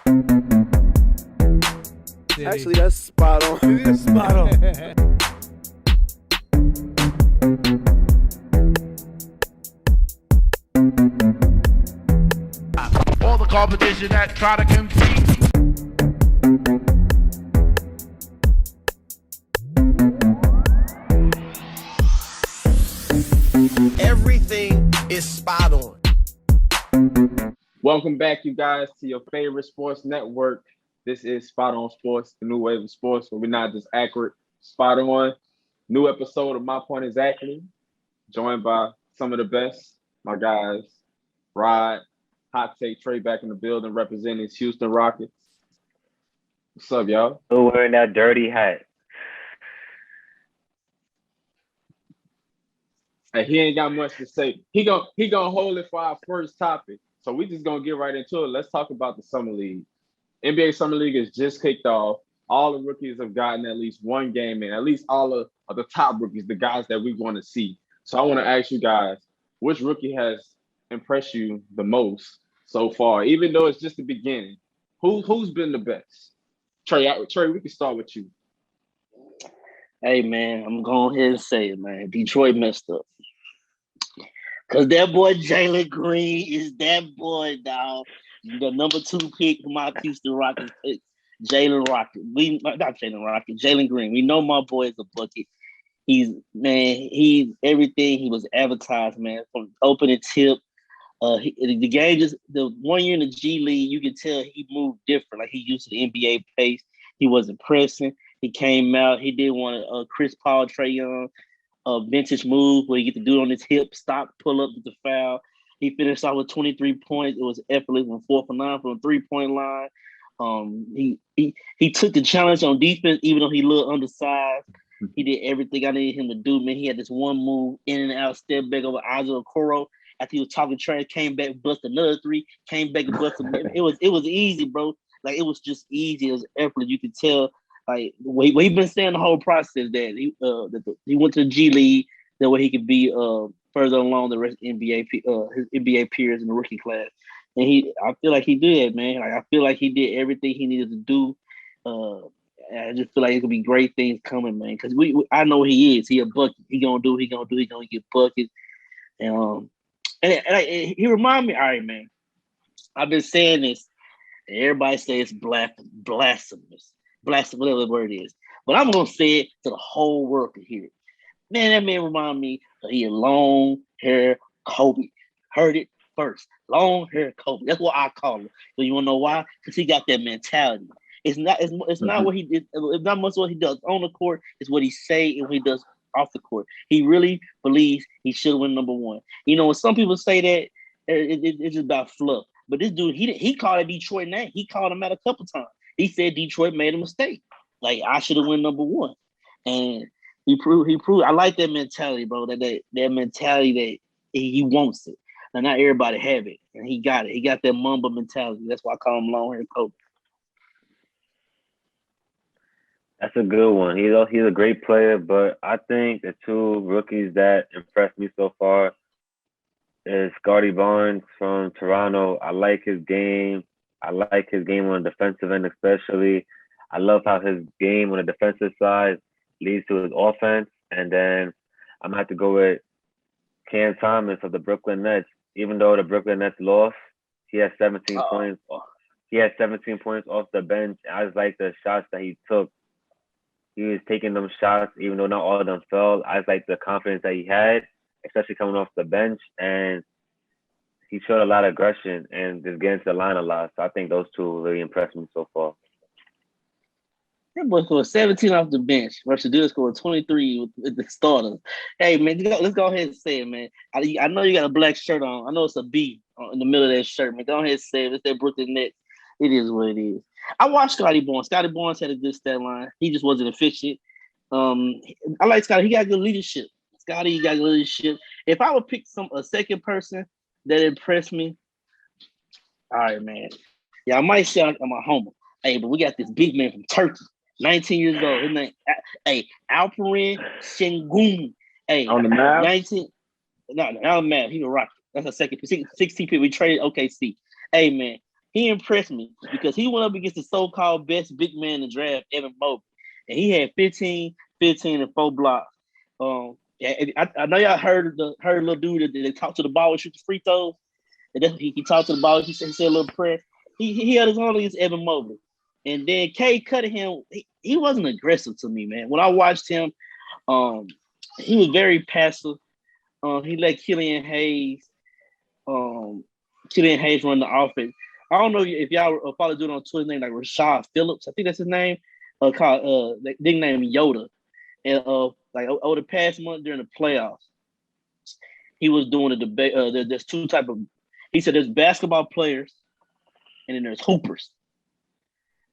Actually, that's spot on. It is spot on. All the competition that try to compete. Everything is spot on. Welcome back, you guys, to your favorite sports network. This is Spot On Sports, the new wave of sports, where we're not just accurate, spot on. New episode of My Point Exactly, joined by some of the best, my guys, Rod, Hot Take Trey back in the building, representing his Houston Rockets. What's up, y'all? Still wearing that dirty hat. Hey, he ain't got much to say. He gonna hold it for our first topic. So we just gonna get right into it. Let's talk about the Summer League. NBA Summer League has just kicked off. All the rookies have gotten at least one game in, at least all of the top rookies, the guys that we want to see. So I want to ask you guys, which rookie has impressed you the most so far? Even though it's just the beginning, who's been the best? Trey, we can start with you. Hey, man, I'm going ahead and say it, man. Detroit messed up. Because that boy Jalen Green is that boy, dog. The number 2 pick for my Houston Rockets pick. Jalen Green. We know my boy is a bucket. He's everything. He was advertised, man, from opening tip. The game the 1 year in the G League, you can tell he moved different. Like he used to the NBA pace. He wasn't pressing. He came out. He did one Chris Paul, Trae Young, vintage move where you get to do it on his hip, stop, pull up with the foul. He finished off with 23 points. It was effortless from 4 for 9 from the 3-point line. He took the challenge on defense, even though he looked undersized. He did everything I needed him to do, man. He had this one move, in and out, step back over Isaac Okoro. After he was talking trash, came back, bust another 3, came back and bust another. It was easy, bro. Like, it was just easy. It was effortless. You could tell, like, he been saying the whole process that he went to the G League, that way he could be further along the rest of his NBA peers in the rookie class. And I feel like he did, man. Like, I feel like he did everything he needed to do. I just feel like it could be great things coming, man. Because I know he is. He a bucket. He gonna get buckets. And he remind me, all right, man. I've been saying this. And everybody says blasphemous, whatever the word is. But I'm gonna say it so the whole world can hear it. Man, that man remind me of he a long hair Kobe. Heard it first. Long hair Kobe. That's what I call him. So you wanna know why? Because he got that mentality. It's not what he did. It's not much what he does on the court. It's what he say and what he does off the court. He really believes he should win number 1. You know, when some people say that, it's just about fluff. But this dude, he called a Detroit name. He called him out a couple times. He said Detroit made a mistake. Like, I should have won number 1. And he proved. I like that mentality, bro. That mentality that he wants it. Now, not everybody have it. And he got it. He got that Mamba mentality. That's why I call him long hair Kobe. That's a good one. He's a great player, but I think the 2 rookies that impressed me so far is Scottie Barnes from Toronto. I like his game. I like his game on the defensive end especially. I love how his game on the defensive side leads to his offense. And then I'm going to have to go with Cam Thomas of the Brooklyn Nets. Even though the Brooklyn Nets lost, he had 17 points. He had 17 points off the bench. I just like the shots that he took. He was taking them shots, even though not all of them fell. I just like the confidence that he had, especially coming off the bench. And he showed a lot of aggression and just getting to the line a lot. So I think those 2 really impressed me so far. That boy scored 17 off the bench versus dude scored 23 with the starters. Hey, man, let's go ahead and say it, man. I know you got a black shirt on. I know it's a B in the middle of that shirt, man. Go ahead and say it. It's that Brooklyn Nets. It is what it is. I watched Scottie Barnes. Scottie Barnes had a good stat line. He just wasn't efficient. I like Scottie. He got good leadership. Scottie got good leadership. If I would pick a second person that impressed me, all right, man. Yeah, I might say I'm a homer. Hey, but we got this big man from Turkey, 19 years old. His name, Alperen Şengün. Hey, On the map? 19. No, on the map. He was rocket. That's a second 16 pick. We traded OKC. Hey, man. he impressed me because he went up against the so-called best big man in the draft, Evan Mobley, and he had 15, and 4 blocks. I know y'all heard the little dude that they talked to the ball and shoot the free throws. And then he talked to the ball. He said a little prayer. He held his own against Evan Mobley. And then Cade Cunningham, he wasn't aggressive to me, man. When I watched him, he was very passive. He let Killian Hayes run the offense. I don't know if y'all follow dude on Twitter named like Rashad Phillips. I think that's his name. Called nickname Yoda. And like over the past month during the playoffs, he was doing a debate. There's two type of. He said there's basketball players, and then there's hoopers.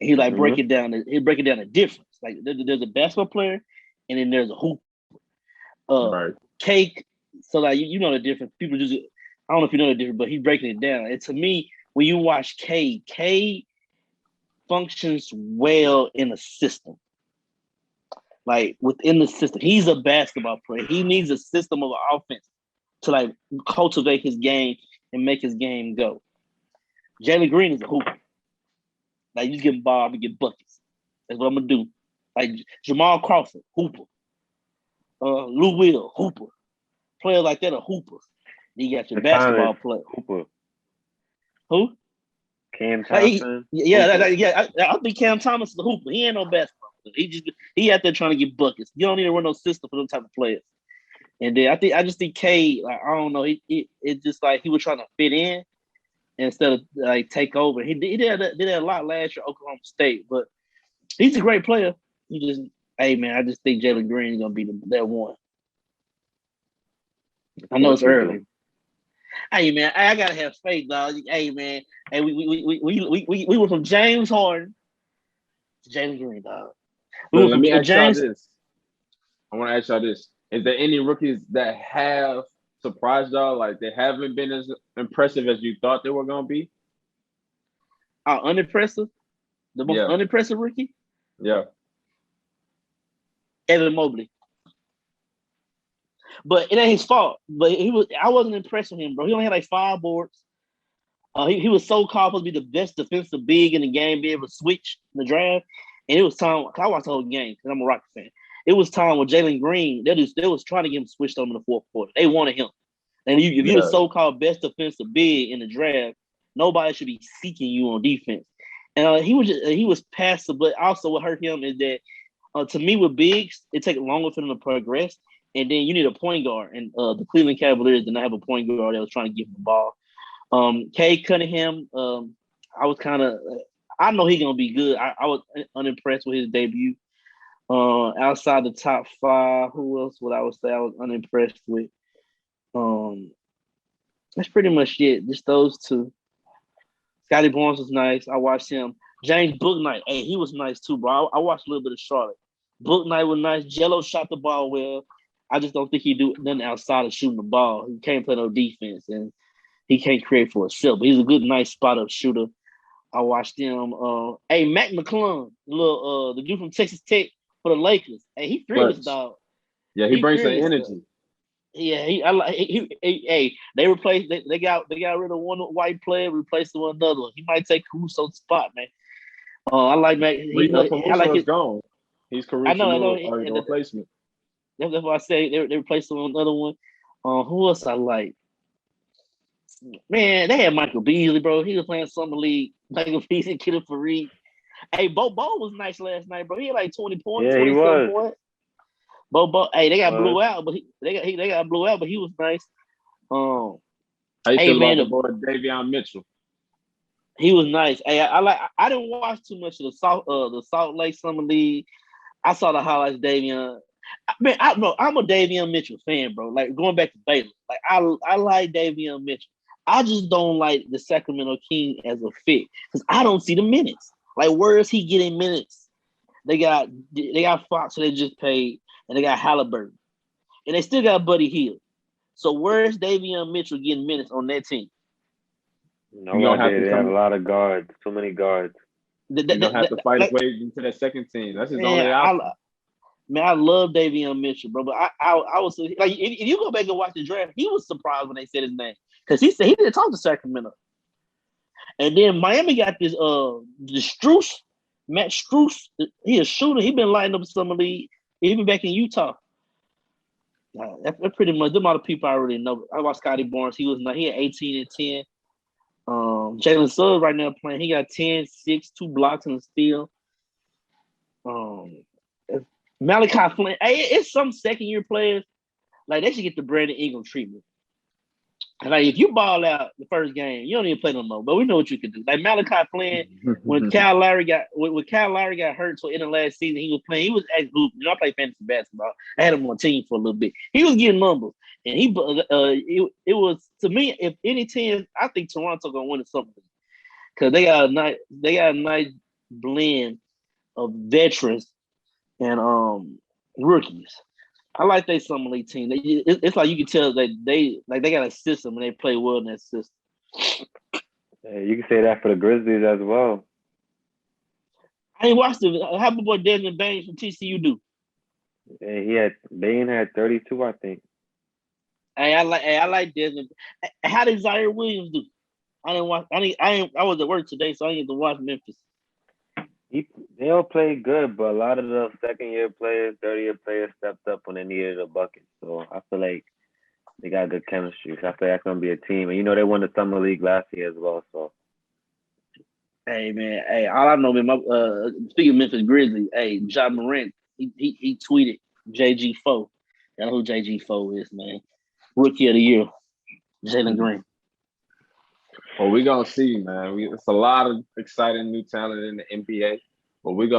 And he like break it down. He break it down the difference. Like there's a basketball player, and then there's a hooper. Right. Cake. So like you know the difference. People just I don't know if you know the difference, but he's breaking it down. And to me, when you watch Cade functions well in a system. Like within the system, he's a basketball player. He needs a system of offense to like cultivate his game and make his game go. Jalen Green is a hooper. Like you get ball, you get buckets. That's what I'm gonna do. Like Jamal Crawford, hooper. Lou Will, hooper. Players like that are hoopers. You got your basketball player. Hooper. Who? Cam Thompson. I think Cam Thomas is a hooper. He ain't no basketball player. He out there trying to get buckets. You don't need to run no system for those type of players. And then I just think Cade, like I don't know, it just like he was trying to fit in instead of like take over. He did that a lot last year at Oklahoma State, but he's a great player. I just think Jalen Green is gonna be that one. I know it's early. Hey man, I gotta have faith, dog. Hey man, hey we were from James Harden to Jalen Green, dog. Let me ask y'all this. I want to ask y'all this. Is there any rookies that have surprised y'all? Like they haven't been as impressive as you thought they were gonna be? Unimpressive? The most unimpressive rookie? Yeah. Evan Mobley. But it ain't his fault. But I wasn't impressed with him, bro. He only had like 5 boards. He was so called to be the best defensive big in the game, be able to switch in the draft. And it was time. I watched the whole game because I'm a Rocket fan. It was time with Jalen Green. They was trying to get him switched on in the fourth quarter. They wanted him. And if you're the so-called best defensive big in the draft, nobody should be seeking you on defense. And he was passive, but also what hurt him is that to me with bigs, it takes longer for them to progress. And then you need a point guard. And the Cleveland Cavaliers did not have a point guard that was trying to give him the ball. Cade Cunningham, I was kind of I know he's gonna be good. I was unimpressed with his debut. Outside the top 5, who else would I would say I was unimpressed with? That's pretty much it. Just those two. Scottie Barnes was nice. I watched him. James Bouknight, hey, he was nice too, bro. I watched a little bit of Charlotte. Bouknight was nice. Jello shot the ball well. I just don't think he do nothing outside of shooting the ball. He can't play no defense, and he can't create for himself. But he's a good, nice spot-up shooter. I watched him. Mac McClung, the dude from Texas Tech for the Lakers. Hey, he fearless, dog. Yeah, he brings the energy. Yeah, they replaced. They got rid of one white player, replaced him with another one. He might take Caruso's spot, man. I like Mac. I like his gone. He's Caruso's replacement. That's why I say they replaced him with another one. Who else I like? Man, they had Michael Beasley, bro. He was playing summer league. Michael Beasley, Killer Fareed. Hey, Bo was nice last night, bro. He had like 20 points. Yeah, he was. Points. Bo, hey, they got blew out, but they got blew out, but he was nice. How you feel about the boy Davion Mitchell? He was nice. Hey, I didn't watch too much of the Salt Lake Summer League. I saw the highlights, Davion. Man, I'm a Davion Mitchell fan, bro. Like going back to Baylor. Like I like Davion Mitchell. I just don't like the Sacramento King as a fit because I don't see the minutes. Like, where is he getting minutes? They got Fox, who they just paid, and they got Halliburton, and they still got Buddy Hield. So where's Davion Mitchell getting minutes on that team? No idea. They have a lot of guards. Too many guards. You don't have to fight his way into that second team. That's his only option. Man, I love Davion Mitchell, bro. But I was like, if you go back and watch the draft, he was surprised when they said his name because he said he didn't talk to Sacramento. And then Miami got this the Strus, Matt Strus. He a shooter. He been lighting up summer league. Even back in Utah. That's pretty much them all the people I already know. I watched Scottie Barnes. He had 18 and 10. Jalen Suggs right now playing. He got 10, 6, 2 blocks and a steal. Malachi Flynn. Hey, it's some second year players. Like they should get the Brandon Ingram treatment. Like if you ball out the first game, you don't even play no more. But we know what you can do. Like Malachi Flynn, when Kyle Lowry got hurt till in the last season, he was playing. He was at hoop. I play fantasy basketball. I had him on team for a little bit. He was getting numbers, and it was to me. If any team, I think Toronto gonna win something because they got a nice blend of veterans and rookies. I like their summer league team. It's like you can tell that they got a system and they play well in that system. Yeah, you can say that for the Grizzlies as well. I ain't watched it. How my boy Desmond Bain from TCU do? Yeah, Bain had 32, I think. I like Desmond. How did Zaire Williams do? I didn't watch. I was at work today, so I didn't get to watch Memphis. They all played good, but a lot of the second-year players, third-year players stepped up when they needed a bucket. So I feel like they got good chemistry. So I feel like that's going to be a team. And, they won the Summer League last year as well. So. Hey, man. Hey, all I know, man, speaking of Memphis Grizzlies, hey, Ja Morant, he tweeted JG4. You know who JG4 is, man. Rookie of the year, Jalen Green. Well, we're going to see, man. It's a lot of exciting new talent in the NBA, but we're going